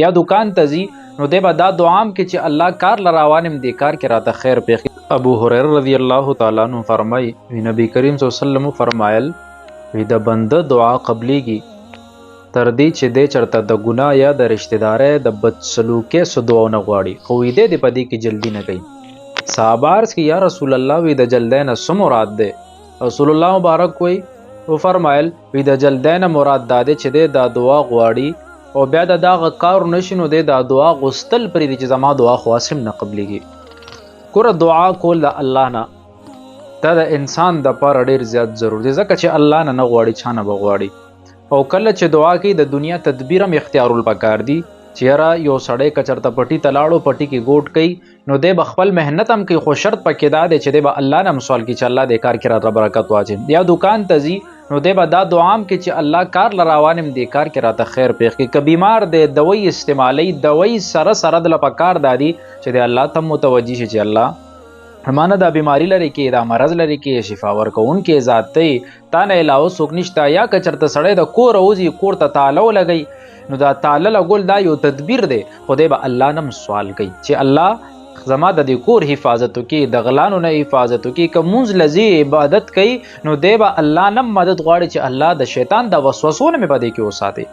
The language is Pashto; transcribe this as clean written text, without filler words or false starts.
یا دکان ته ځي نو دی به دا دعام کې چې الله کار لراوانم دې کار کې راته خیر پیښ. ابو هريره رضی الله تعالی عنہ فرمای نبی کریم صلی الله علیه وسلم فرمایل وی د بنده دعا قبلیږي تر دې چې دی چرته د ګناه یا د رشتہ دارۍ د بد سلوکۍ څه دعا نه غواړي خو وی دی په دې کې جلدی نه کوي. صحابه عرض کی یا رسول الله وی د جلدی نه څه مراد دی؟ رسول الله مبارک وی او فرمایل وی د جلدی نه مراد دا دی چې دی دا دعا غواړي او بیا د دغه کار نشي نو دی دا دعا غوستل پرې چې زما دعا خو اسم نه قبلیږي. ګوره دعا کول د الله نه دا د انسان د پاره ډیر زیات ضرور دی ځکه چې الله نه غواړي چا نه بغواړي او کله چې دعا کوي د دنیا تدبیر هم اختیارول پکار دی چې یاره یو سړی کچرته پټي تلاړو پټي کې ګوټ کوي نو دی به خپل محنت هم کوي خو شرط پکې دا دی چې دی به الله نه هم سوال کوي چې الله دې کار کې راته برکت واچوي. یا دکان ته ځي نو دی به دا دعا هم کوي چې الله کار لراوانم دې کار کې راته خیر پیښ کړي. که بیمار دی دوی استعمالوي دوی سره د پکار دادي چې دی الله ته متوجي شي چې الله مانه دا بیماری لري کې دا مرض لري کې شفا ورکوونکې ذات دی تا نه علاوه څوک نشته. یا که چرته سړی د کور وځي کور ته تاله ولګوي نو دا تاله لګول دا یو تدبیر دی خدای به الله نه سوال کوي چې الله زما د دې کور حفاظت وکړي د غلانو نه حفاظت وکړي. که مونځ لذي عبادت کوي نو دی به الله نه مدد غواړي چې الله د شیطان د وسوسو نه مې په دې کې وساتي.